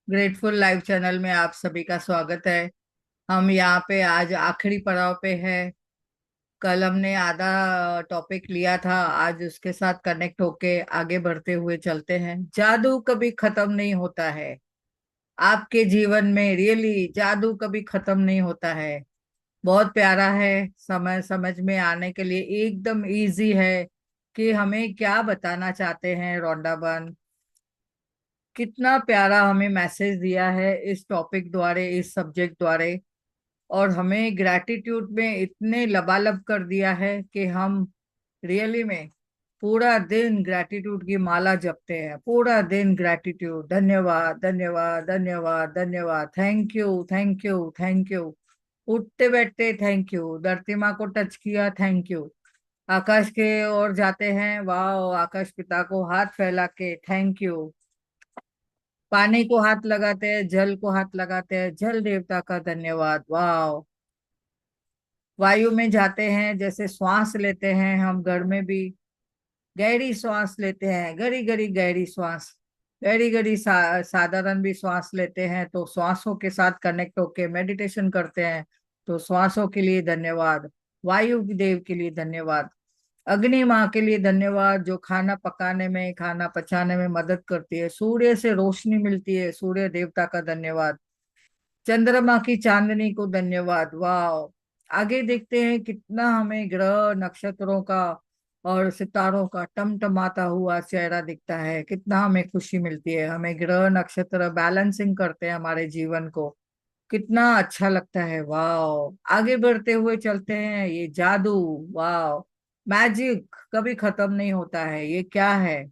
Grateful live channel में आप सभी का स्वागत है। हम यहाँ पे आज आखिरी पड़ाव पे है। कल हमने आधा टॉपिक लिया था, आज उसके साथ कनेक्ट होके आगे बढ़ते हुए चलते हैं। जादू कभी खत्म नहीं होता है। आपके जीवन में रियली जादू कभी खत्म नहीं होता है। बहुत प्यारा है। समय समझ में आने के लिए एकदम इजी है कि हमें क्या बताना चाहते हैं रोंडाबन। कितना प्यारा हमें मैसेज दिया है इस टॉपिक द्वारे, इस सब्जेक्ट द्वारे। और हमें ग्रैटिट्यूड में इतने लबालब कर दिया है कि हम रियली में पूरा दिन ग्रैटिट्यूड की माला जपते हैं। पूरा दिन ग्रैटिट्यूड, धन्यवाद धन्यवाद धन्यवाद धन्यवाद, thank you thank you thank you. उठते बैठते थैंक यू, धरती माँ को टच किया थैंक यू, आकाश के ओर जाते हैं वाह, आकाश पिता को हाथ फैला के थैंक यू, पानी को हाथ लगाते हैं, जल को हाथ लगाते हैं, जल देवता का धन्यवाद वाह। वायु में जाते हैं, जैसे श्वास लेते हैं हम घर में भी गहरी श्वास लेते हैं, गहरी गहरी गहरी श्वास, गहरी गहरी साधारण भी श्वास लेते हैं, तो श्वासों के साथ कनेक्ट होके मेडिटेशन करते हैं। तो श्वासों के लिए धन्यवाद, वायु देव के लिए धन्यवाद, अग्नि माँ के लिए धन्यवाद जो खाना पकाने में, खाना पचाने में मदद करती है, सूर्य से रोशनी मिलती है, सूर्य देवता का धन्यवाद, चंद्रमा की चांदनी को धन्यवाद वाह। आगे देखते हैं कितना हमें ग्रह नक्षत्रों का और सितारों का टमटमाता हुआ चेहरा दिखता है, कितना हमें खुशी मिलती है। हमें ग्रह नक्षत्र बैलेंसिंग करते हैं हमारे जीवन को, कितना अच्छा लगता है वाह। आगे बढ़ते हुए चलते हैं, ये जादू वाह, मैजिक कभी खत्म नहीं होता है। ये क्या है?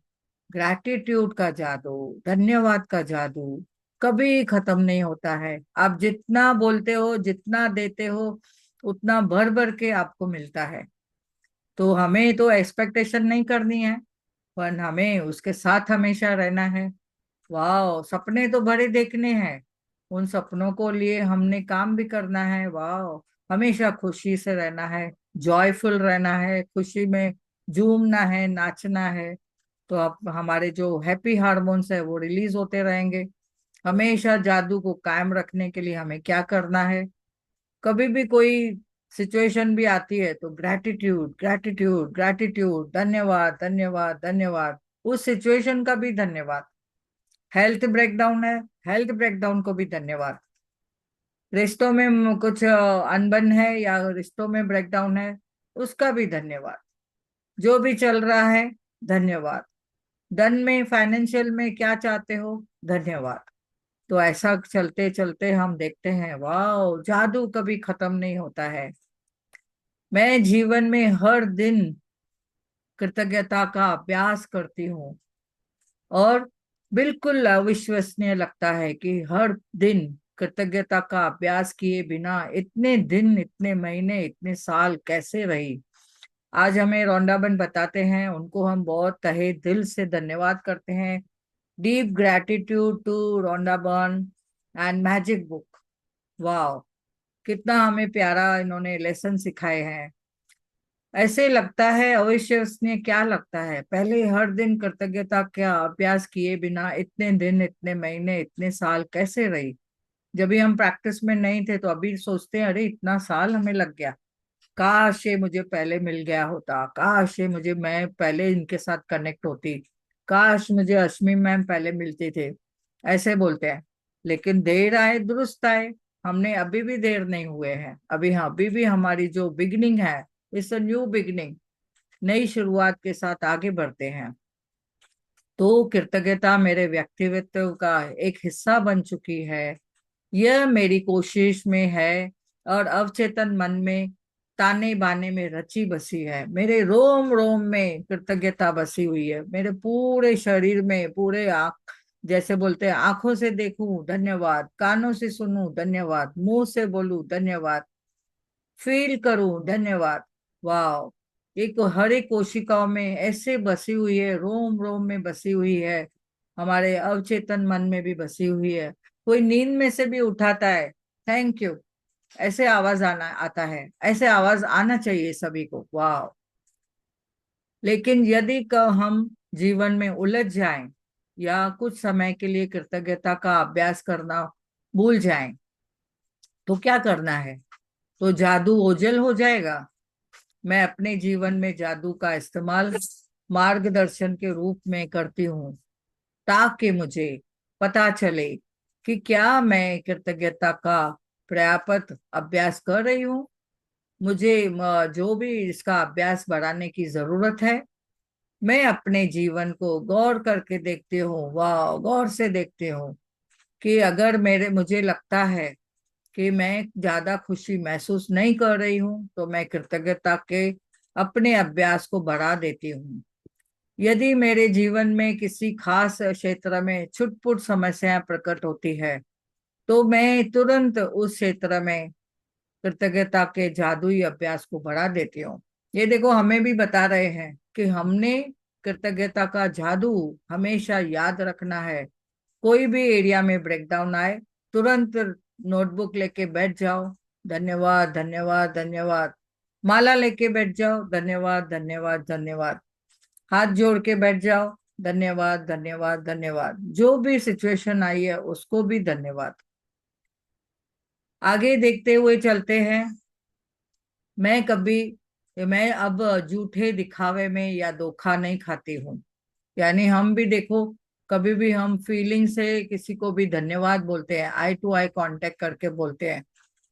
ग्रैटिट्यूड का जादू, धन्यवाद का जादू कभी खत्म नहीं होता है। आप जितना बोलते हो, जितना देते हो, उतना भर भर के आपको मिलता है। तो हमें तो एक्सपेक्टेशन नहीं करनी है, पर हमें उसके साथ हमेशा रहना है। वाह, सपने तो बड़े देखने हैं, उन सपनों को लिए हमने काम भी करना है। वाह, हमेशा खुशी से रहना है, जॉयफुल रहना है, खुशी में झूमना है, नाचना है। तो अब हमारे जो हैप्पी हार्मोन्स है वो रिलीज होते रहेंगे। हमेशा जादू को कायम रखने के लिए हमें क्या करना है? कभी भी कोई सिचुएशन भी आती है तो ग्रैटिट्यूड ग्रैटिट्यूड ग्रैटिट्यूड, धन्यवाद धन्यवाद धन्यवाद, उस सिचुएशन का भी धन्यवाद। हेल्थ ब्रेकडाउन है, हेल्थ ब्रेकडाउन को भी धन्यवाद। रिश्तों में कुछ अनबन है या रिश्तों में ब्रेकडाउन है, उसका भी धन्यवाद। जो भी चल रहा है, धन्यवाद। धन में, फाइनेंशियल में क्या चाहते हो, धन्यवाद। तो ऐसा चलते चलते हम देखते हैं वाह, जादू कभी खत्म नहीं होता है। मैं जीवन में हर दिन कृतज्ञता का अभ्यास करती हूँ, और बिल्कुल अविश्वसनीय लगता है कि हर दिन कृतज्ञता का अभ्यास किए बिना इतने दिन, इतने महीने, इतने साल कैसे रही। आज हमें रोंडाबन बताते हैं, उनको हम बहुत तहे दिल से धन्यवाद करते हैं। Deep gratitude to Rhonda Byrne and magic book. वाह, कितना हमें प्यारा इन्होंने लेसन सिखाए हैं। ऐसे लगता है अविश्वसनीय, क्या लगता है, पहले हर दिन कृतज्ञता का अभ्यास किए बिना इतने दिन, इतने महीने, इतने साल कैसे रही। जब भी हम प्रैक्टिस में नहीं थे तो अभी सोचते हैं अरे इतना साल हमें लग गया, काश ये मुझे पहले मिल गया होता, काश ये मुझे, मैं पहले इनके साथ कनेक्ट होती, काश मुझे अश्मी मैम पहले मिलते थे। ऐसे बोलते हैं, लेकिन देर आए दुरुस्त आए। हमने अभी भी देर नहीं हुए हैं, अभी हाँ, अभी भी हमारी जो बिगनिंग है, इट्स अ न्यू बिगनिंग, नई शुरुआत के साथ आगे बढ़ते हैं। तो कृतज्ञता मेरे व्यक्तित्व का एक हिस्सा बन चुकी है। यह मेरी कोशिश में है, और अवचेतन मन में, ताने बाने में रची बसी है। मेरे रोम रोम में कृतज्ञता बसी हुई है, मेरे पूरे शरीर में, पूरे आंख, जैसे बोलते हैं आंखों से देखूं धन्यवाद, कानों से सुनूं धन्यवाद, मुंह से बोलूं धन्यवाद, फील करूं धन्यवाद। वाह, एक हर एक कोशिकाओं में ऐसे बसी हुई है, रोम रोम में बसी हुई है, हमारे अवचेतन मन में भी बसी हुई है। कोई नींद में से भी उठाता है, थैंक यू, ऐसे आवाज आना आता है, ऐसे आवाज आना चाहिए सभी को। वाह। लेकिन यदि हम जीवन में उलझ जाएं, या कुछ समय के लिए कृतज्ञता का अभ्यास करना भूल जाएं, तो क्या करना है? तो जादू ओझल हो जाएगा। मैं अपने जीवन में जादू का इस्तेमाल मार्गदर्शन के रूप में करती हूँ, ताकि मुझे पता चले कि क्या मैं कृतज्ञता का पर्याप्त अभ्यास कर रही हूँ। मुझे जो भी इसका अभ्यास बढ़ाने की जरूरत है। मैं अपने जीवन को गौर करके देखती हूँ, वाह, गौर से देखती हूँ कि अगर मेरे मुझे लगता है कि मैं ज्यादा खुशी महसूस नहीं कर रही हूँ, तो मैं कृतज्ञता के अपने अभ्यास को बढ़ा देती हूँ। यदि मेरे जीवन में किसी खास क्षेत्र में छुटपुट समस्याएं प्रकट होती है, तो मैं तुरंत उस क्षेत्र में कृतज्ञता के जादुई अभ्यास को बढ़ा देती हूँ। ये देखो, हमें भी बता रहे हैं कि हमने कृतज्ञता का जादू हमेशा याद रखना है। कोई भी एरिया में ब्रेकडाउन आए, तुरंत नोटबुक लेके बैठ जाओ, धन्यवाद धन्यवाद धन्यवाद। माला लेके बैठ जाओ, धन्यवाद धन्यवाद धन्यवाद। हाथ जोड़ के बैठ जाओ, धन्यवाद धन्यवाद धन्यवाद। जो भी सिचुएशन आई है उसको भी धन्यवाद। आगे देखते हुए चलते हैं। मैं कभी मैं अब झूठे दिखावे में या धोखा नहीं खाती हूँ। यानी हम भी देखो, कभी भी हम फीलिंग से किसी को भी धन्यवाद बोलते हैं, आई टू आई कांटेक्ट करके बोलते हैं,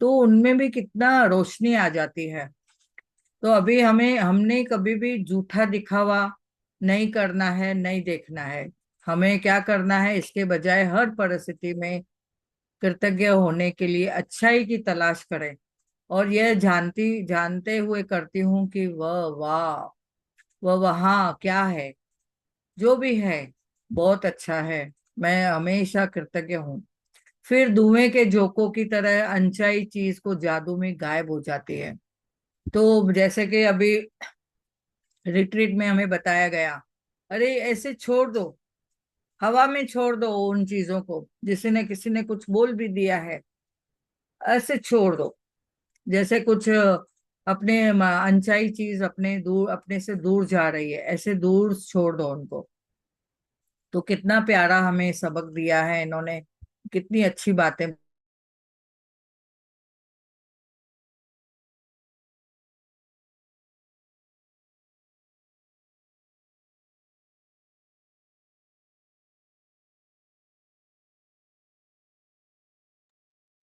तो उनमें भी कितना रोशनी आ जाती है। तो अभी हमने कभी भी झूठा दिखावा नहीं करना है, नहीं देखना है। हमें क्या करना है, इसके बजाय हर परिस्थिति में कृतज्ञ होने के लिए अच्छाई की तलाश करें। और यह जानती जानते हुए करती हूँ कि वह, वाह, वह वहाँ क्या है, जो भी है बहुत अच्छा है। मैं हमेशा कृतज्ञ हूँ। फिर धुएं के झोंकों की तरह अनचाही चीज को जादू में गायब हो जाती है। तो जैसे कि अभी रिट्रीट में हमें बताया गया, अरे ऐसे छोड़ दो, हवा में छोड़ दो उन चीजों को, किसी ने कुछ बोल भी दिया है, ऐसे छोड़ दो। जैसे कुछ अपने अनचाही चीज अपने से दूर जा रही है, ऐसे दूर छोड़ दो उनको। तो कितना प्यारा हमें सबक दिया है इन्होंने, कितनी अच्छी बातें।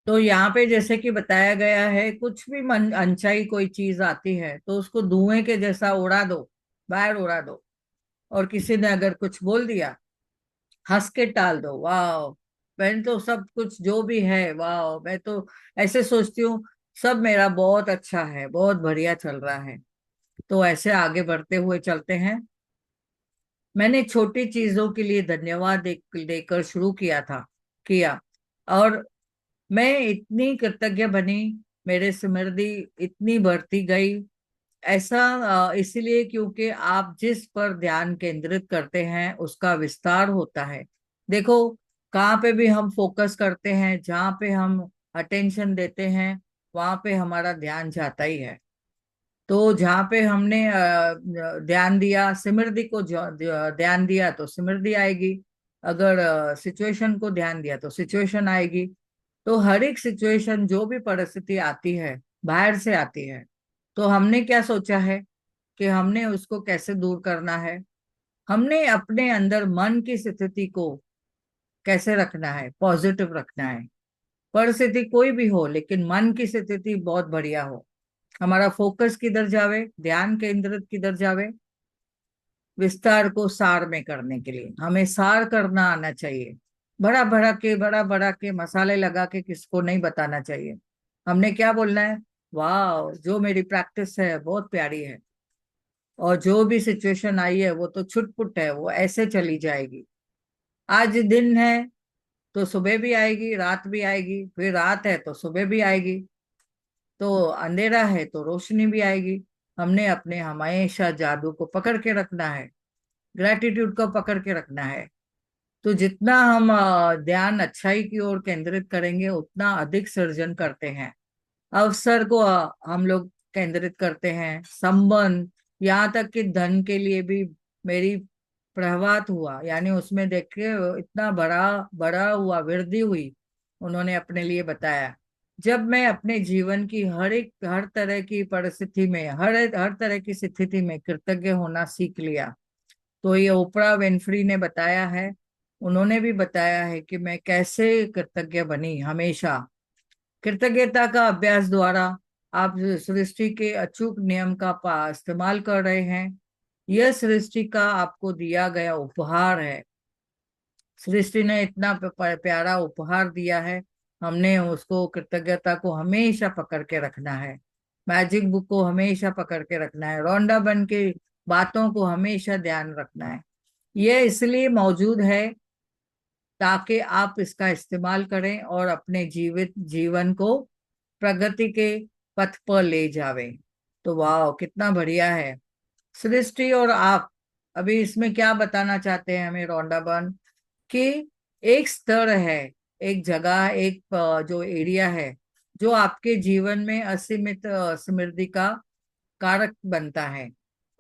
तो यहाँ पे जैसे कि बताया गया है, कुछ भी मन अनचाही कोई चीज आती है तो उसको धुएं के जैसा उड़ा दो, बाहर उड़ा दो। और किसी ने अगर कुछ बोल दिया, हंस के टाल दो। वाह, मैंने तो सब कुछ जो भी है, वाह, मैं तो ऐसे सोचती हूँ सब मेरा बहुत अच्छा है, बहुत बढ़िया चल रहा है। तो ऐसे आगे बढ़ते हुए चलते हैं। मैंने छोटी चीजों के लिए धन्यवाद देकर शुरू किया, और मैं इतनी कृतज्ञ बनी, मेरे समृद्धि इतनी बढ़ती गई। ऐसा इसलिए क्योंकि आप जिस पर ध्यान केंद्रित करते हैं उसका विस्तार होता है। देखो, कहाँ पे भी हम फोकस करते हैं, जहाँ पे हम अटेंशन देते हैं, वहां पे हमारा ध्यान जाता ही है। तो जहाँ पे हमने ध्यान दिया, समृद्धि को ध्यान दिया, तो समृद्धि आएगी। अगर सिचुएशन को ध्यान दिया तो सिचुएशन आएगी। तो हर एक सिचुएशन, जो भी परिस्थिति आती है, बाहर से आती है। तो हमने क्या सोचा है कि हमने उसको कैसे दूर करना है। हमने अपने अंदर मन की स्थिति को कैसे रखना है, पॉजिटिव रखना है। परिस्थिति कोई भी हो, लेकिन मन की स्थिति बहुत बढ़िया हो। हमारा फोकस किधर जावे, ध्यान केंद्रित किधर जावे, विस्तार को सार में करने के लिए हमें सार करना आना चाहिए। बड़ा बड़ा के मसाले लगा के किसको नहीं बताना चाहिए। हमने क्या बोलना है, वाह, जो मेरी प्रैक्टिस है बहुत प्यारी है, और जो भी सिचुएशन आई है वो तो छुटपुट है, वो ऐसे चली जाएगी। आज दिन है तो सुबह भी आएगी, रात भी आएगी, फिर रात है तो सुबह भी आएगी, तो अंधेरा है तो रोशनी भी आएगी। हमने अपने हमेशा जादू को पकड़ के रखना है, ग्रेटिट्यूड को पकड़ के रखना है। तो जितना हम ध्यान अच्छाई की ओर केंद्रित करेंगे, उतना अधिक सृजन करते हैं। अवसर को हम लोग केंद्रित करते हैं, संबंध, यहाँ तक कि धन के लिए भी। मेरी प्रभात हुआ, यानी उसमें देख के इतना बड़ा बड़ा हुआ, वृद्धि हुई, उन्होंने अपने लिए बताया। जब मैं अपने जीवन की हर तरह की परिस्थिति में, हर तरह की स्थिति में कृतज्ञ होना सीख लिया। तो ये ओपरा विनफ्री ने बताया है, उन्होंने भी बताया है कि मैं कैसे कृतज्ञ बनी। हमेशा कृतज्ञता का अभ्यास द्वारा आप सृष्टि के अचूक नियम का इस्तेमाल कर रहे हैं। यह सृष्टि का आपको दिया गया उपहार है। सृष्टि ने इतना प्यारा उपहार दिया है, हमने उसको, कृतज्ञता को हमेशा पकड़ के रखना है। मैजिक बुक को हमेशा पकड़ के रखना है। रोंडा बन के बातों को हमेशा ध्यान रखना है। यह इसलिए मौजूद है ताकि आप इसका इस्तेमाल करें और अपने जीवित जीवन को प्रगति के पथ पर ले जावे। तो वाह, कितना बढ़िया है। सृष्टि और आप, अभी इसमें क्या बताना चाहते हैं हमें रोंडा बर्न, कि एक स्तर है, एक जगह, एक जो एरिया है, जो आपके जीवन में असीमित समृद्धि का कारक बनता है।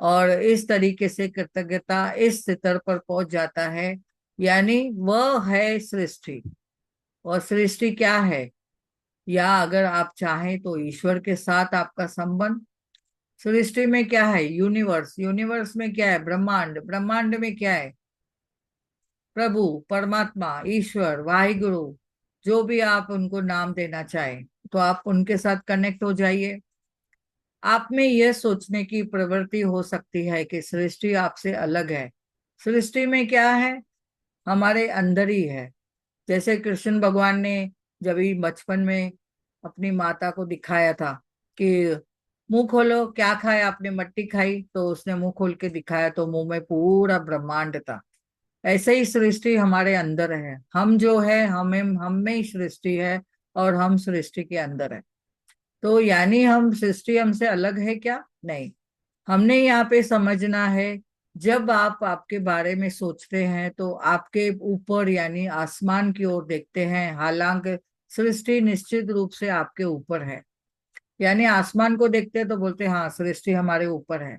और इस तरीके से कृतज्ञता इस स्तर पर पहुंच जाता है, यानी वह है सृष्टि। और सृष्टि क्या है, या अगर आप चाहें तो ईश्वर के साथ आपका संबंध। सृष्टि में क्या है, यूनिवर्स, यूनिवर्स में क्या है, ब्रह्मांड, ब्रह्मांड में क्या है, प्रभु, परमात्मा, ईश्वर, वाहिगुरु, जो भी आप उनको नाम देना चाहें, तो आप उनके साथ कनेक्ट हो जाइए। आप में यह सोचने की प्रवृत्ति हो सकती है कि सृष्टि आपसे अलग है। सृष्टि में क्या है, हमारे अंदर ही है। जैसे कृष्ण भगवान ने जब ही बचपन में अपनी माता को दिखाया था कि मुंह खोलो, क्या खाया आपने, मट्टी खाई, तो उसने मुंह खोल के दिखाया तो मुंह में पूरा ब्रह्मांड था। ऐसे ही सृष्टि हमारे अंदर है। हम जो है, हमें हम में ही सृष्टि है, और हम सृष्टि के अंदर है। तो यानी हम, सृष्टि हमसे अलग है क्या, नहीं। हमने यहाँ पे समझना है, जब आप आपके बारे में सोचते हैं तो आपके ऊपर यानी आसमान की ओर देखते हैं, हालांकि सृष्टि निश्चित रूप से आपके ऊपर है। यानी आसमान को देखते हैं तो बोलते हैं हाँ, सृष्टि हमारे ऊपर है।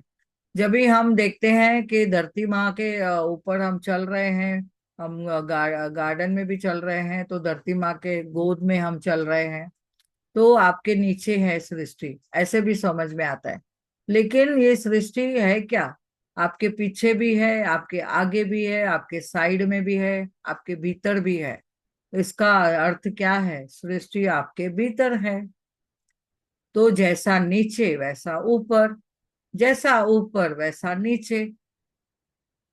जब भी हम देखते हैं कि धरती माँ के ऊपर हम चल रहे हैं, हम गार्डन में भी चल रहे हैं, तो धरती माँ के गोद में हम चल रहे हैं, तो आपके नीचे है सृष्टि, ऐसे भी समझ में आता है। लेकिन ये सृष्टि है क्या, आपके पीछे भी है, आपके आगे भी है, आपके साइड में भी है, आपके भीतर भी है। इसका अर्थ क्या है, सृष्टि आपके भीतर है। तो जैसा नीचे वैसा ऊपर, जैसा ऊपर वैसा नीचे।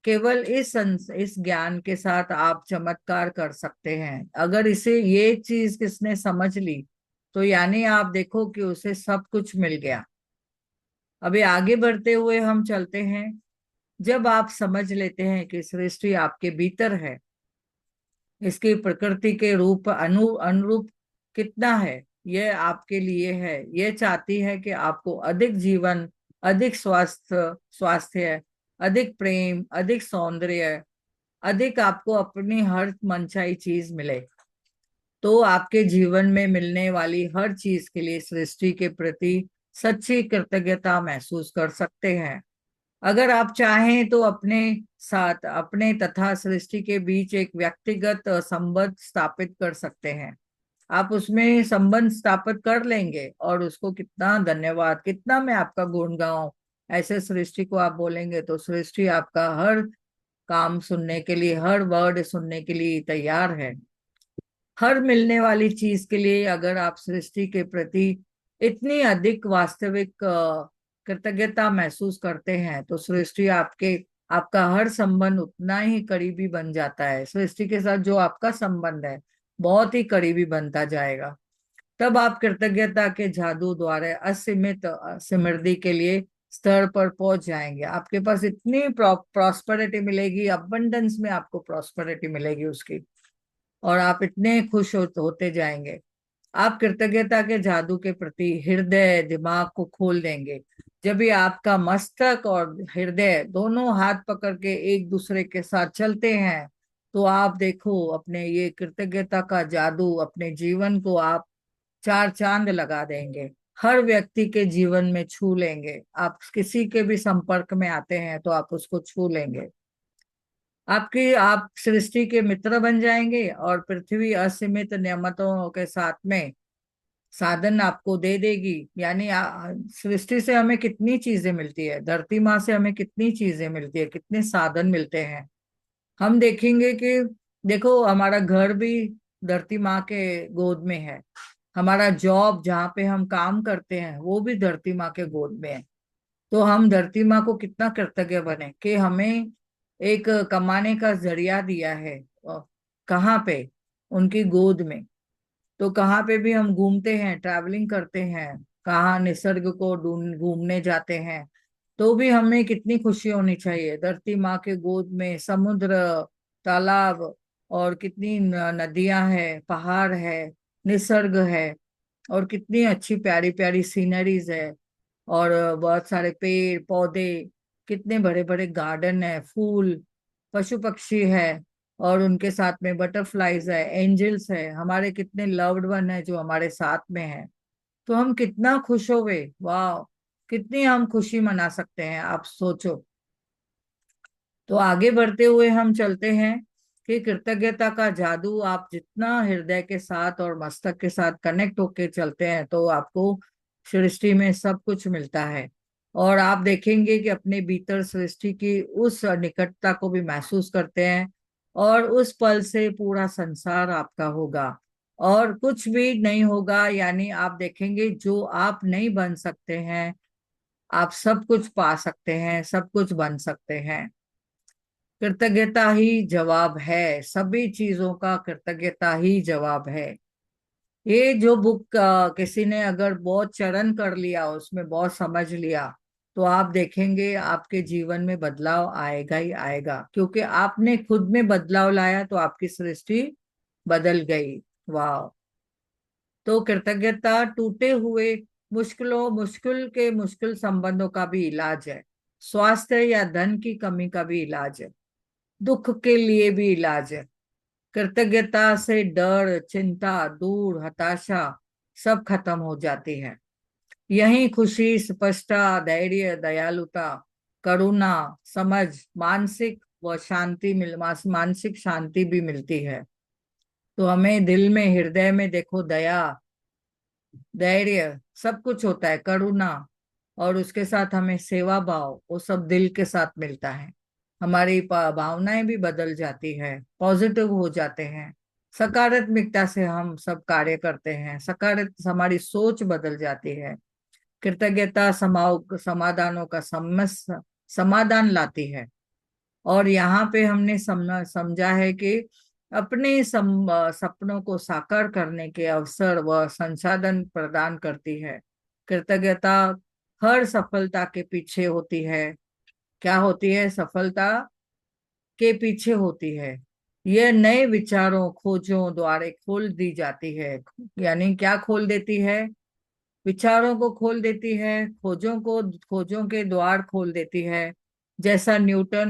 केवल इस ज्ञान के साथ आप चमत्कार कर सकते हैं। अगर इसे, ये चीज किसने समझ ली, तो यानी आप देखो कि उसे सब कुछ मिल गया। अभी आगे बढ़ते हुए हम चलते हैं। जब आप समझ लेते हैं कि सृष्टि आपके भीतर है, इसकी प्रकृति के रूप अनुरूप कितना है, यह आपके लिए है। यह चाहती है कि आपको अधिक जीवन, अधिक स्वास्थ्य, अधिक प्रेम, अधिक सौंदर्य, अधिक आपको अपनी हर मनचाही चीज मिले। तो आपके जीवन में मिलने वाली हर चीज के लिए सृष्टि के प्रति सच्ची कृतज्ञता महसूस कर सकते हैं। अगर आप चाहें तो अपने साथ, अपने तथा सृष्टि के बीच एक व्यक्तिगत संबंध स्थापित कर सकते हैं। आप उसमें संबंध स्थापित कर लेंगे, और उसको कितना धन्यवाद, कितना मैं आपका गुण गाऊं, ऐसे सृष्टि को आप बोलेंगे, तो सृष्टि आपका हर काम सुनने के लिए, हर वर्ड सुनने के लिए तैयार है। हर मिलने वाली चीज के लिए अगर आप सृष्टि के प्रति इतनी अधिक वास्तविक कृतज्ञता महसूस करते हैं, तो सृष्टि आपके, आपका हर संबंध उतना ही करीबी बन जाता है। सृष्टि के साथ जो आपका संबंध है, बहुत ही करीबी बनता जाएगा। तब आप कृतज्ञता के जादू द्वारा असीमित समृद्धि के लिए स्तर पर पहुंच जाएंगे। आपके पास इतनी प्रॉस्पेरिटी मिलेगी, अबंडेंस में आपको प्रॉस्पेरिटी मिलेगी उसकी, और आप इतने खुश होते जाएंगे। आप कृतज्ञता के जादू के प्रति हृदय दिमाग को खोल देंगे। जब भी आपका मस्तक और हृदय दोनों हाथ पकड़ के एक दूसरे के साथ चलते हैं, तो आप देखो अपने ये कृतज्ञता का जादू, अपने जीवन को आप चार चांद लगा देंगे। हर व्यक्ति के जीवन में छू लेंगे। आप किसी के भी संपर्क में आते हैं तो आप उसको छू लेंगे। आप सृष्टि के मित्र बन जाएंगे और पृथ्वी असीमित नियामतों के साथ में साधन आपको दे देगी। यानी सृष्टि से हमें कितनी चीजें मिलती है, धरती माँ से हमें कितनी चीजें मिलती है, कितने साधन मिलते हैं। हम देखेंगे कि देखो हमारा घर भी धरती माँ के गोद में है। हमारा जॉब जहाँ पे हम काम करते हैं वो भी धरती माँ के गोद में है। तो हम धरती माँ को कितना कृतज्ञ बने कि हमें एक कमाने का जरिया दिया है। कहाँ पे? उनकी गोद में। तो कहाँ पे भी हम घूमते हैं, ट्रैवलिंग करते हैं, कहाँ निसर्ग को ढूंढ घूमने जाते हैं, तो भी हमें कितनी खुशी होनी चाहिए। धरती माँ के गोद में समुद्र, तालाब और कितनी नदियां हैं, पहाड़ है, निसर्ग है, और कितनी अच्छी प्यारी प्यारी सीनरीज है, और बहुत सारे पेड़ पौधे, कितने बड़े बड़े गार्डन है, फूल, पशु पक्षी है, और उनके साथ में बटरफ्लाईज है, एंजल्स है, हमारे कितने लव्ड वन है जो हमारे साथ में है। तो हम कितना खुश हो गए, वाह! कितनी हम खुशी मना सकते हैं, आप सोचो। तो आगे बढ़ते हुए हम चलते हैं कि कृतज्ञता का जादू आप जितना हृदय के साथ और मस्तक के साथ कनेक्ट होके चलते हैं तो आपको सृष्टि में सब कुछ मिलता है। और आप देखेंगे कि अपने भीतर सृष्टि की उस निकटता को भी महसूस करते हैं, और उस पल से पूरा संसार आपका होगा और कुछ भी नहीं होगा। यानी आप देखेंगे जो आप नहीं बन सकते हैं, आप सब कुछ पा सकते हैं, सब कुछ बन सकते हैं। कृतज्ञता ही जवाब है, सभी चीजों का कृतज्ञता ही जवाब है। ये जो बुक किसी ने अगर बहुत चरण कर लिया, उसमें बहुत समझ लिया, तो आप देखेंगे आपके जीवन में बदलाव आएगा ही आएगा, क्योंकि आपने खुद में बदलाव लाया तो आपकी सृष्टि बदल गई। वाह! तो कृतज्ञता टूटे हुए मुश्किल के मुश्किल संबंधों का भी इलाज है, स्वास्थ्य या धन की कमी का भी इलाज है, दुख के लिए भी इलाज है। कृतज्ञता से डर, चिंता, दूर, हताशा सब खत्म हो जाती है। यही खुशी, स्पष्टता, धैर्य, दयालुता, करुणा, समझ, मानसिक शांति भी मिलती है। तो हमें दिल में, हृदय में देखो दया, धैर्य, सब कुछ होता है, करुणा, और उसके साथ हमें सेवा भाव, वो सब दिल के साथ मिलता है। हमारी भावनाएं भी बदल जाती है, पॉजिटिव हो जाते हैं, सकारात्मकता से हम सब कार्य करते हैं, सकारात्मक हमारी सोच बदल जाती है। कृतज्ञता समाधानों का समाधान लाती है। और यहाँ पे हमने समझा है कि अपने सपनों को साकार करने के अवसर व संसाधन प्रदान करती है। कृतज्ञता हर सफलता के पीछे होती है। क्या होती है? सफलता के पीछे होती है। यह नए विचारों, खोजों द्वारा खोल दी जाती है। यानी क्या खोल देती है? विचारों को खोल देती है, खोजों के द्वार खोल देती है। जैसा न्यूटन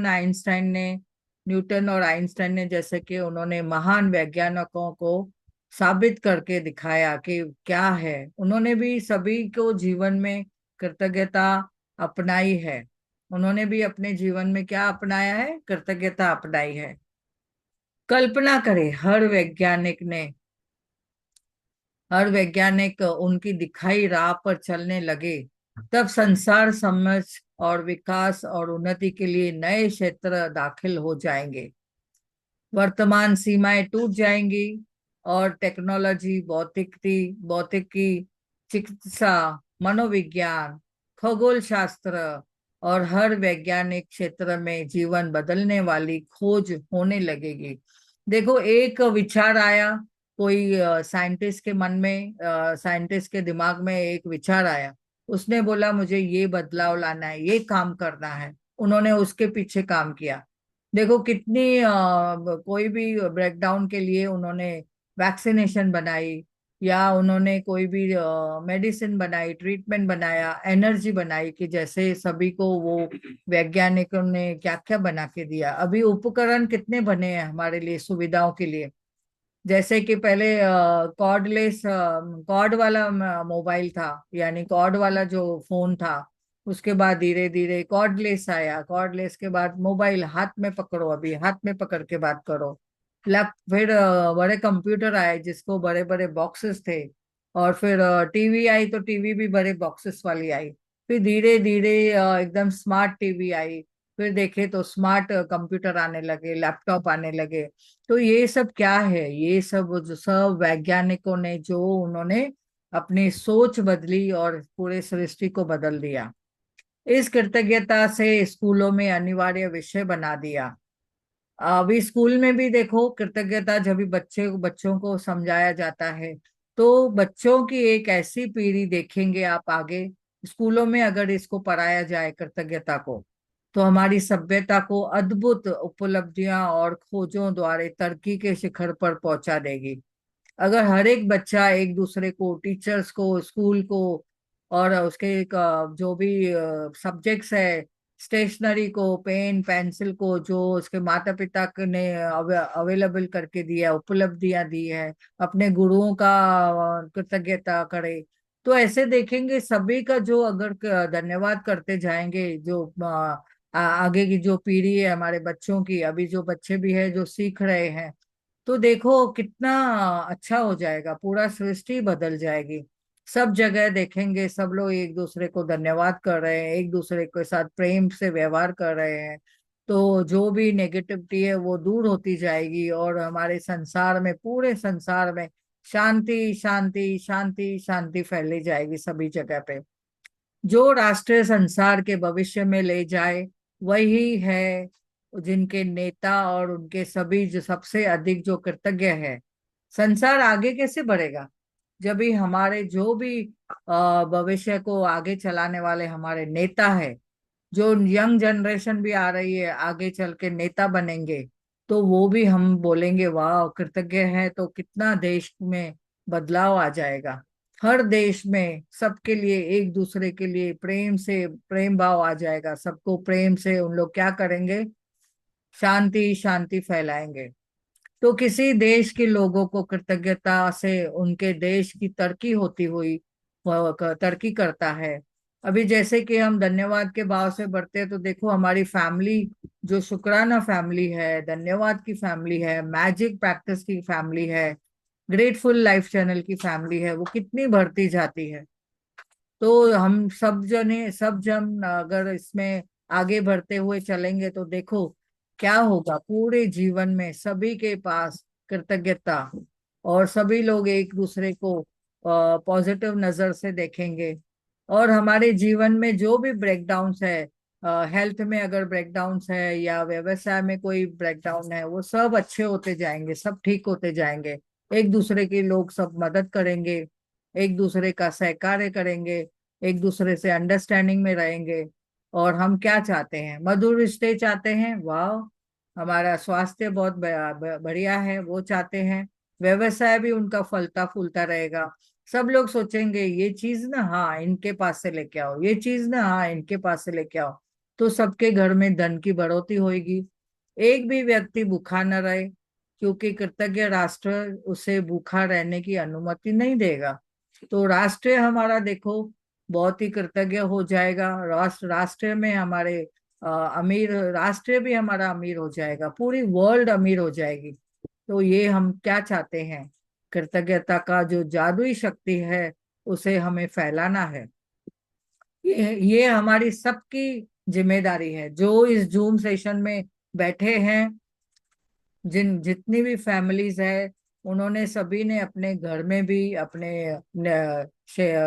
और आइंस्टाइन ने, जैसे कि उन्होंने महान वैज्ञानिकों को साबित करके दिखाया कि क्या है, उन्होंने भी सभी को जीवन में कृतज्ञता अपनाई है। उन्होंने भी अपने जीवन में क्या अपनाया है? कृतज्ञता अपनाई है। कल्पना करें, हर वैज्ञानिक उनकी दिखाई राह पर चलने लगे, तब संसार समझ और विकास और उन्नति के लिए नए क्षेत्र दाखिल हो जाएंगे। वर्तमान सीमाएं टूट जाएंगी और टेक्नोलॉजी, भौतिकी, चिकित्सा, मनोविज्ञान, खगोल शास्त्र और हर वैज्ञानिक क्षेत्र में जीवन बदलने वाली खोज होने लगेगी। देखो, एक विचार आया, कोई साइंटिस्ट के मन में, साइंटिस्ट के दिमाग में एक विचार आया, उसने बोला मुझे ये बदलाव लाना है, ये काम करना है, उन्होंने उसके पीछे काम किया। देखो कितनी कोई भी ब्रेकडाउन के लिए उन्होंने वैक्सीनेशन बनाई, या उन्होंने कोई भी मेडिसिन बनाई, ट्रीटमेंट बनाया, एनर्जी बनाई, कि जैसे सभी को वो वैज्ञानिकों ने क्या क्या बना के दिया। अभी उपकरण कितने बने हैं हमारे लिए, सुविधाओं के लिए। जैसे कि पहले कॉर्ड वाला मोबाइल था, यानी कॉर्ड वाला जो फोन था, उसके बाद धीरे धीरे कॉर्डलेस आया, कॉर्डलेस के बाद मोबाइल हाथ में पकड़ो, अभी हाथ में पकड़ के बात करो। लैप फिर बड़े कंप्यूटर आए जिसको बड़े बड़े बॉक्सेस थे। और फिर टीवी आई तो टीवी भी बड़े बॉक्सेस वाली आई। फिर धीरे धीरे एकदम स्मार्ट टीवी आई। फिर देखे तो स्मार्ट कंप्यूटर आने लगे, लैपटॉप आने लगे। तो ये सब क्या है, ये सब जो सब वैज्ञानिकों ने जो उन्होंने अपनी सोच बदली और पूरे सृष्टि को बदल दिया। इस कृतज्ञता से स्कूलों में अनिवार्य विषय बना दिया। अभी स्कूल में भी देखो कृतज्ञता जब भी बच्चों को समझाया जाता है, तो बच्चों की एक ऐसी पीढ़ी देखेंगे आप आगे। स्कूलों में अगर इसको पढ़ाया जाए कृतज्ञता को, तो हमारी सभ्यता को अद्भुत उपलब्धियां और खोजों द्वारा तरक्की के शिखर पर पहुंचा देगी। अगर हर एक बच्चा एक दूसरे को, टीचर्स को, स्कूल को, और उसके जो भी सब्जेक्ट्स है, स्टेशनरी को, पेन पेंसिल को जो उसके माता पिता ने अवेलेबल करके दिया, उपलब्धियां दी है, अपने गुरुओं का कृतज्ञता करे, तो ऐसे देखेंगे सभी का जो अगर धन्यवाद करते जाएंगे, जो आगे की जो पीढ़ी है हमारे बच्चों की, अभी जो बच्चे भी है जो सीख रहे हैं, तो देखो कितना अच्छा हो जाएगा, पूरा सृष्टि बदल जाएगी। सब जगह देखेंगे सब लोग एक दूसरे को धन्यवाद कर रहे हैं, एक दूसरे के साथ प्रेम से व्यवहार कर रहे हैं। तो जो भी नेगेटिविटी है वो दूर होती जाएगी, और हमारे संसार में, पूरे संसार में शांति शांति शांति शांति फैली जाएगी सभी जगह पे। जो राष्ट्र संसार के भविष्य में ले जाए वही है जिनके नेता और उनके सभी जो सबसे अधिक जो कृतज्ञ है। संसार आगे कैसे बढ़ेगा जब भी हमारे जो भी भविष्य को आगे चलाने वाले हमारे नेता है, जो यंग जनरेशन भी आ रही है आगे चल के नेता बनेंगे, तो वो भी हम बोलेंगे वाह कृतज्ञ है, तो कितना देश में बदलाव आ जाएगा। हर देश में सबके लिए, एक दूसरे के लिए प्रेम से प्रेम भाव आ जाएगा, सबको प्रेम से उन लोग क्या करेंगे, शांति शांति फैलाएंगे। तो किसी देश के लोगों को कृतज्ञता से उनके देश की तरक्की होती हुई तरक्की करता है। अभी जैसे कि हम धन्यवाद के भाव से बढ़ते हैं, तो देखो हमारी फैमिली, जो शुक्राना फैमिली है, धन्यवाद की फैमिली है, मैजिक प्रैक्टिस की फैमिली है, ग्रेटफुल लाइफ चैनल की फैमिली है, वो कितनी बढ़ती जाती है। तो हम सब जन अगर इसमें आगे बढ़ते हुए चलेंगे, तो देखो क्या होगा, पूरे जीवन में सभी के पास कृतज्ञता, और सभी लोग एक दूसरे को पॉजिटिव नजर से देखेंगे। और हमारे जीवन में जो भी ब्रेकडाउन्स है, हेल्थ में अगर ब्रेकडाउन्स है या व्यवसाय में कोई ब्रेकडाउन है, वो सब अच्छे होते जाएंगे, सब ठीक होते जाएंगे। एक दूसरे के लोग सब मदद करेंगे, एक दूसरे का सहकार्य करेंगे, एक दूसरे से अंडरस्टैंडिंग में रहेंगे। और हम क्या चाहते हैं, मधुर रिश्ते चाहते हैं, वाह, हमारा स्वास्थ्य बहुत बढ़िया है वो चाहते हैं, व्यवसाय भी उनका फलता फूलता रहेगा। सब लोग सोचेंगे ये चीज ना हाँ इनके पास से लेके आओ, ये चीज ना हाँ इनके पास से लेके आओ। तो सबके घर में धन की बढ़ोतरी होगी, एक भी व्यक्ति भूखा न रहे, क्योंकि कृतज्ञ राष्ट्र उसे भूखा रहने की अनुमति नहीं देगा। तो राष्ट्र हमारा देखो बहुत ही कृतज्ञ हो जाएगा, राष्ट्र में हमारे अमीर, राष्ट्र भी हमारा अमीर हो जाएगा, पूरी वर्ल्ड अमीर हो जाएगी। तो ये हम क्या चाहते हैं, कृतज्ञता का जो जादुई शक्ति है उसे हमें फैलाना है। ये हमारी सबकी जिम्मेदारी है, जो इस जूम सेशन में बैठे हैं, जितनी भी फैमिलीज है, उन्होंने सभी ने अपने घर में भी, अपने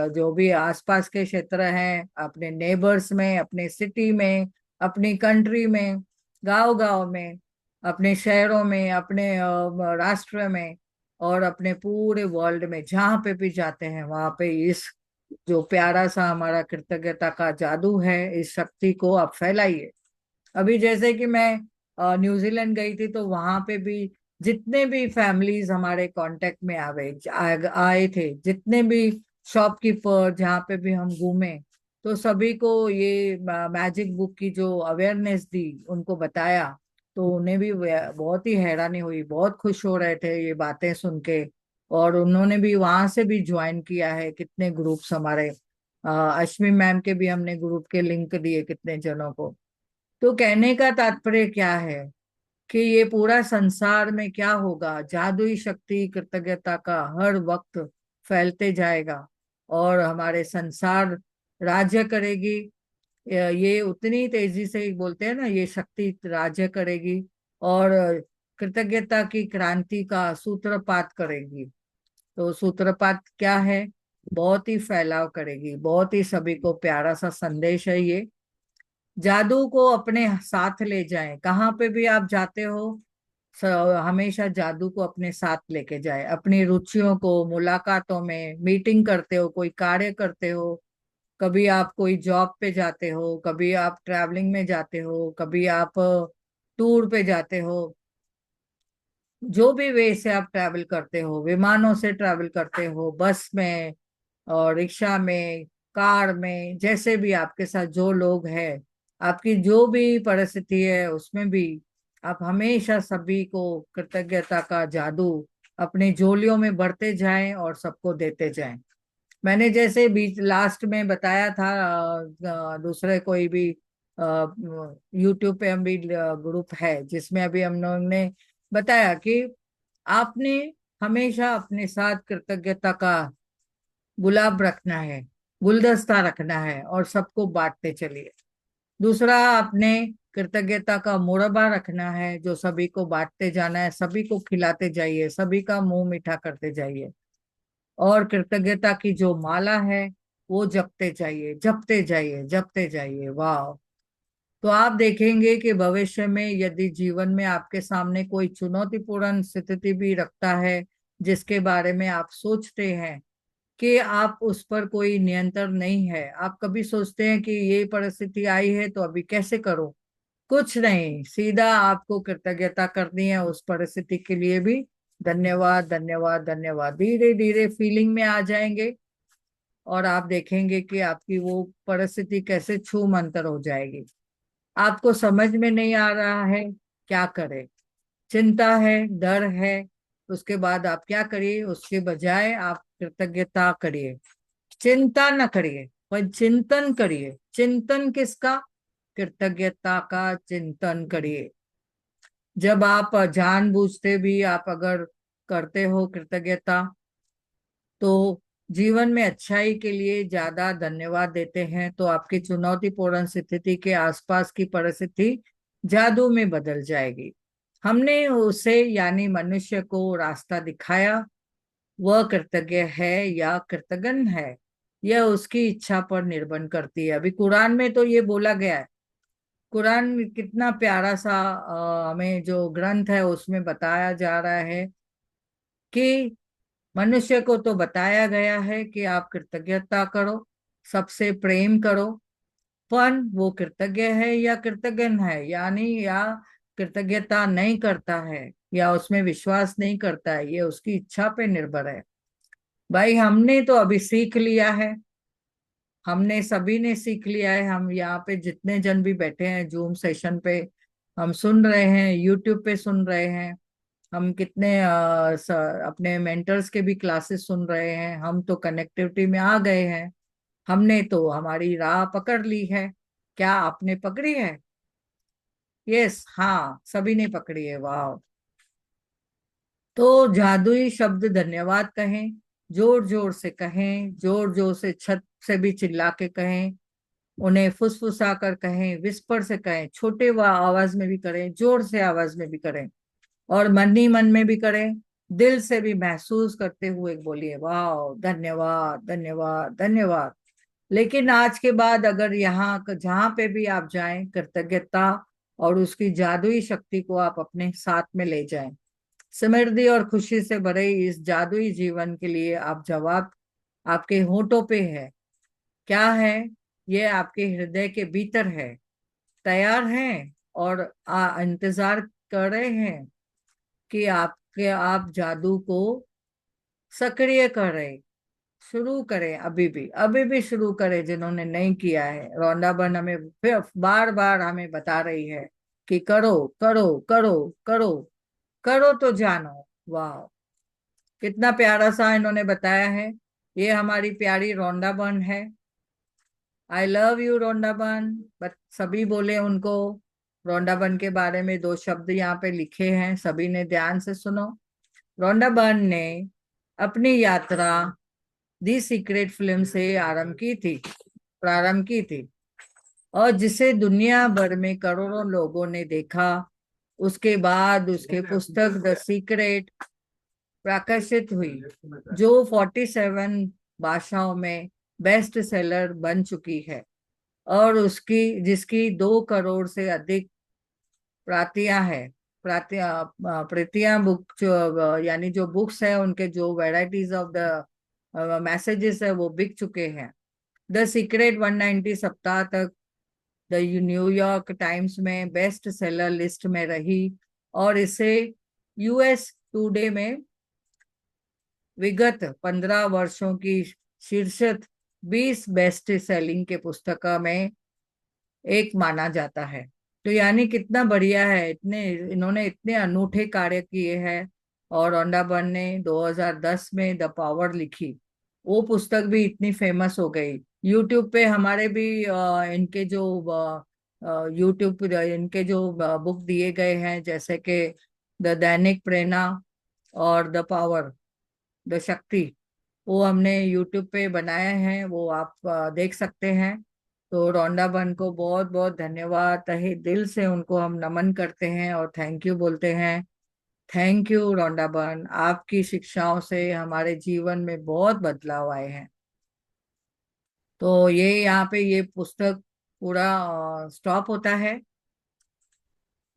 जो भी आसपास के क्षेत्र हैं, अपने नेबर्स में, अपने सिटी में, अपनी कंट्री में, गांव गांव में, अपने शहरों में, अपने राष्ट्र में, और अपने पूरे वर्ल्ड में जहाँ पे भी जाते हैं वहां पे इस जो प्यारा सा हमारा कृतज्ञता का जादू है, इस शक्ति को आप फैलाइए। अभी जैसे कि मैं न्यूजीलैंड गई थी, तो वहां पे भी जितने भी फैमिलीज हमारे कांटेक्ट में आए थे, जितने भी शॉपकीपर जहाँ पे भी हम घूमे, तो सभी को ये मैजिक बुक की जो अवेयरनेस दी, उनको बताया, तो उन्हें भी बहुत ही हैरानी हुई, बहुत खुश हो रहे थे ये बातें सुन के। और उन्होंने भी वहां से भी ज्वाइन किया है कितने ग्रुप्स हमारे। अश्विनी मैम के भी हमने ग्रुप के लिंक दिए कितने जनों को। तो कहने का तात्पर्य क्या है कि ये पूरा संसार में क्या होगा, जादुई शक्ति कृतज्ञता का हर वक्त फैलते जाएगा और हमारे संसार राज्य करेगी। ये उतनी तेजी से बोलते हैं ना, ये शक्ति राज्य करेगी और कृतज्ञता की क्रांति का सूत्रपात करेगी। तो सूत्रपात क्या है, बहुत ही फैलाव करेगी, बहुत ही सभी को प्यारा सा संदेश है ये। जादू को अपने साथ ले जाएं, कहाँ पे भी आप जाते हो, स- हमेशा जादू को अपने साथ लेके जाए, अपनी रुचियों को, मुलाकातों में, मीटिंग करते हो, कोई कार्य करते हो, कभी आप कोई जॉब पे जाते हो, कभी आप ट्रैवलिंग में जाते हो, कभी आप टूर पे जाते हो, जो भी वे से आप ट्रैवल करते हो, विमानों से ट्रैवल करते हो, बस में और रिक्शा में, कार में, जैसे भी आपके साथ जो लोग हैं, आपकी जो भी परिस्थिति है उसमें भी आप हमेशा सभी को कृतज्ञता का जादू अपनी झोलियों में भरते जाएं और सबको देते जाएं। मैंने जैसे बीच लास्ट में बताया था, दूसरे कोई भी यूट्यूब पे हम भी ग्रुप है जिसमें अभी हम लोगों ने बताया कि आपने हमेशा अपने साथ कृतज्ञता का गुलाब रखना है, गुलदस्ता रखना है और सबको बांटते चलिए। दूसरा, आपने कृतज्ञता का मुरब्बा रखना है जो सभी को बांटते जाना है, सभी को खिलाते जाइए, सभी का मुंह मीठा करते जाइए। और कृतज्ञता की जो माला है वो जपते जाइए, जपते जाइए, जपते जाइए। वाह। तो आप देखेंगे कि भविष्य में यदि जीवन में आपके सामने कोई चुनौतीपूर्ण स्थिति भी रखता है जिसके बारे में आप सोचते हैं कि आप उस पर कोई नियंत्रण नहीं है, आप कभी सोचते हैं कि ये परिस्थिति आई है तो अभी कैसे करो, कुछ नहीं, सीधा आपको कृतज्ञता करनी है उस परिस्थिति के लिए भी। धन्यवाद, धन्यवाद, धन्यवाद, धीरे धीरे फीलिंग में आ जाएंगे और आप देखेंगे कि आपकी वो परिस्थिति कैसे छू मंतर हो जाएगी। आपको समझ में नहीं आ रहा है क्या करें, चिंता है, डर है, उसके बाद आप क्या करिए, उसके बजाय आप कृतज्ञता करिए। चिंता न करिए पर चिंतन करिए। चिंतन किसका? कृतज्ञता का चिंतन करिए। जब आप जानबूझते भी आप अगर करते हो कृतज्ञता, तो जीवन में अच्छाई के लिए ज्यादा धन्यवाद देते हैं, तो आपकी चुनौतीपूर्ण स्थिति के आसपास की परिस्थिति जादू में बदल जाएगी। हमने उसे यानी मनुष्य को रास्ता दिखाया, वह कृतज्ञ है या कृतज्ञ है यह उसकी इच्छा पर निर्भर करती है। अभी कुरान में तो ये बोला गया है, कुरान कितना प्यारा सा हमें जो ग्रंथ है उसमें बताया जा रहा है कि मनुष्य को तो बताया गया है कि आप कृतज्ञता करो, सबसे प्रेम करो, पर वो कृतज्ञ है या कृतज्ञ है, यानी या कृतज्ञता नहीं करता है या उसमें विश्वास नहीं करता है, ये उसकी इच्छा पे निर्भर है। भाई हमने तो अभी सीख लिया है, हमने सभी ने सीख लिया है, हम यहाँ पे जितने जन भी बैठे हैं जूम सेशन पे, हम सुन रहे हैं, यूट्यूब पे सुन रहे हैं, हम कितने अपने मेंटर्स के भी क्लासेस सुन रहे हैं, हम तो कनेक्टिविटी में आ गए हैं, हमने तो हमारी राह पकड़ ली है। क्या आपने पकड़ी है? यस, हाँ, सभी ने पकड़ी है। वाह। तो जादुई शब्द धन्यवाद कहें, जोर जोर से कहें, जोर जोर से छत से भी चिल्ला के कहें, उन्हें फुसफुसा कर कहें, विस्पर से कहें, छोटे व आवाज में भी करें, जोर से आवाज में भी करें और मन ही मन में भी करें, दिल से भी महसूस करते हुए बोलिए, वाह, धन्यवाद, धन्यवाद, धन्यवाद। लेकिन आज के बाद अगर यहाँ जहाँ पे भी आप जाएं, कृतज्ञता और उसकी जादुई शक्ति को आप अपने साथ में ले जाएं। समृद्धि और खुशी से भरे इस जादुई जीवन के लिए आप जवाब आपके होठों पे है। क्या है? ये आपके हृदय के भीतर है, तैयार हैं और इंतजार कर रहे हैं कि आप जादू को सक्रिय करें, शुरू करें। अभी भी शुरू करें जिन्होंने नहीं किया है। रौंदाबन हमें फिर बार बार हमें बता रही है कि करो, करो, करो, करो, करो तो जानो। वाह, कितना प्यारा सा इन्होंने बताया है। ये हमारी प्यारी रौंदाबन है, आई लव यू रोंडाबन। बट सभी बोले उनको रोंडाबन के बारे में दो शब्द यहाँ पे लिखे हैं, सभी ने ध्यान से सुनो। रोंडाबन ने अपनी यात्रा दी सीक्रेट फिल्म से प्रारंभ की थी, और जिसे दुनिया भर में करोड़ों लोगों ने देखा। उसके बाद उसके पुस्तक द सीक्रेट प्रकाशित हुई, जो 47 भाषाओं में बेस्ट सेलर बन चुकी है, और उसकी जिसकी 2 करोड़ से अधिक प्रतियां है। प्रतियां बुक जो यानी जो बुक्स है, उनके जो वेराइटीज ऑफ द मैसेजेस है वो बिक चुके हैं। द सीक्रेट 190 सप्ताह तक द न्यूयॉर्क टाइम्स में बेस्ट सेलर लिस्ट में रही, और इसे यूएस टुडे में विगत 15 वर्षों की शीर्षक 20 बेस्ट सेलिंग के पुस्तकों में एक माना जाता है। तो यानी कितना बढ़िया है, इतने इन्होंने इतने अनूठे कार्य किए हैं। और रोंडा बर्न ने 2010 में द पावर लिखी, वो पुस्तक भी इतनी फेमस हो गई। यूट्यूब पे हमारे भी इनके जो यूट्यूब इनके जो बुक दिए गए हैं, जैसे कि द दैनिक प्रेरणा और द पावर, द शक्ति, वो हमने यूट्यूब पे बनाए हैं, वो आप देख सकते हैं। तो रोंडा बन को बहुत बहुत धन्यवाद, तहे दिल से उनको हम नमन करते हैं और थैंक यू बोलते हैं। थैंक यू रोंडा बन, आपकी शिक्षाओं से हमारे जीवन में बहुत बदलाव आए हैं। तो ये यहाँ पे ये पुस्तक पूरा स्टॉप होता है।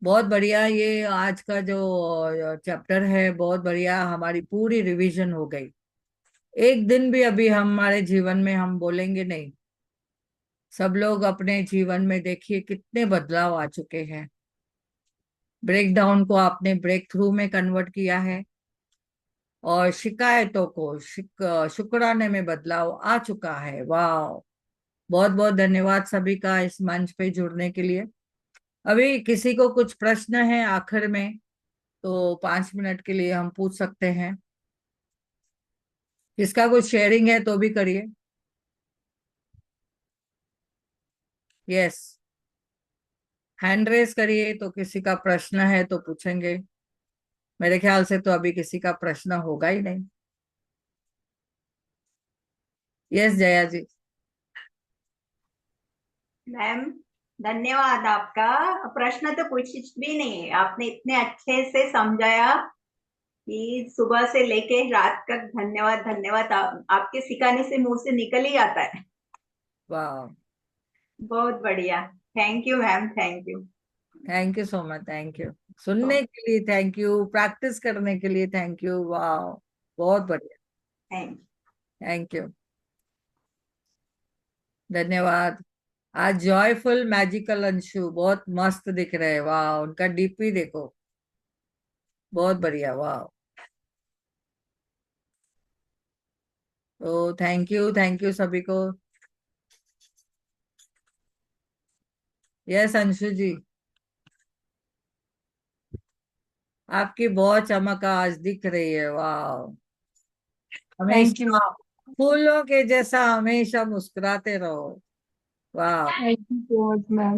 बहुत बढ़िया, ये आज का जो चैप्टर है बहुत बढ़िया, हमारी पूरी रिवीजन हो गई। एक दिन भी अभी हमारे जीवन में हम बोलेंगे नहीं। सब लोग अपने जीवन में देखिए कितने बदलाव आ चुके हैं। ब्रेक डाउन को आपने ब्रेक थ्रू में कन्वर्ट किया है, और शिकायतों को शुक्राने में बदलाव आ चुका है। वाह, बहुत बहुत धन्यवाद सभी का इस मंच पे जुड़ने के लिए। अभी किसी को कुछ प्रश्न है आखिर में, तो 5 मिनट के लिए हम पूछ सकते हैं। किसका कुछ शेयरिंग है तो भी करिए। यस, हैंड रेस करिए, तो किसी का प्रश्न है तो पूछेंगे। मेरे ख्याल से तो अभी किसी का प्रश्न होगा ही नहीं। यस जया जी। मैम, धन्यवाद आपका। प्रश्न तो कुछ भी नहीं है, आपने इतने अच्छे से समझाया कि सुबह से लेके रात तक धन्यवाद धन्यवाद। आपके सिखाने से मुंह से निकल ही आता है। वाह, बहुत बढ़िया। Thank you ma'am, thank you. Thank you so much, thank you. सुनने के लिए थैंक यू, प्रैक्टिस करने के लिए थैंक यू। वाह, बहुत बढ़िया। थैंक थैंक यू, धन्यवाद। आज जॉयफुल मैजिकल अंशु बहुत मस्त दिख रहे हैं। वाह, उनका डीपी देखो, बहुत बढ़िया। वाह, तो थैंक यू सभी को। यस अंशु जी, आपकी बहुत चमक आज दिख रही है। वाह, थैंक यू हमेशा मैम। फूलों के जैसा हमेशा मुस्कुराते रहो। वाह। Thank you so much ma'am.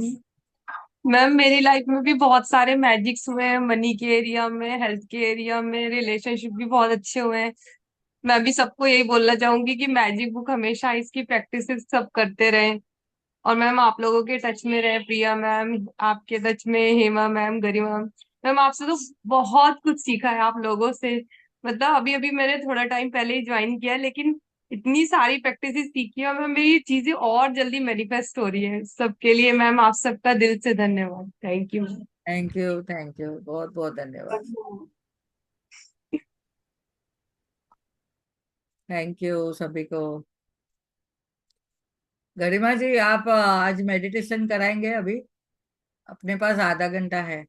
Ma'am मेरी लाइफ में भी बहुत सारे मैजिक्स हुए हैं, मनी के एरिया में, हेल्थ के एरिया में, रिलेशनशिप भी बहुत अच्छे हुए हैं। मैं भी सबको यही बोलना चाहूंगी कि मैजिक बुक हमेशा इसकी प्रैक्टिस सब करते रहें। और मैम आप लोगों के टच में रहे, प्रिया मैम आपके टच में, हेमा मैम, गरिमा मैम। मैम आपसे तो बहुत कुछ सीखा है आप लोगों से। मतलब अभी अभी मैंने थोड़ा टाइम पहले ही ज्वाइन किया है, लेकिन इतनी सारी प्रैक्टिस सीखी है और मैम मेरी ये चीजें और जल्दी मैनिफेस्ट हो रही है। सबके लिए मैम आप सबका दिल से धन्यवाद। Thank you. थैंक यू, बहुत बहुत धन्यवाद। थैंक यू सभी को। गरिमा जी, आप आज मेडिटेशन कराएंगे? अभी अपने पास आधा घंटा है।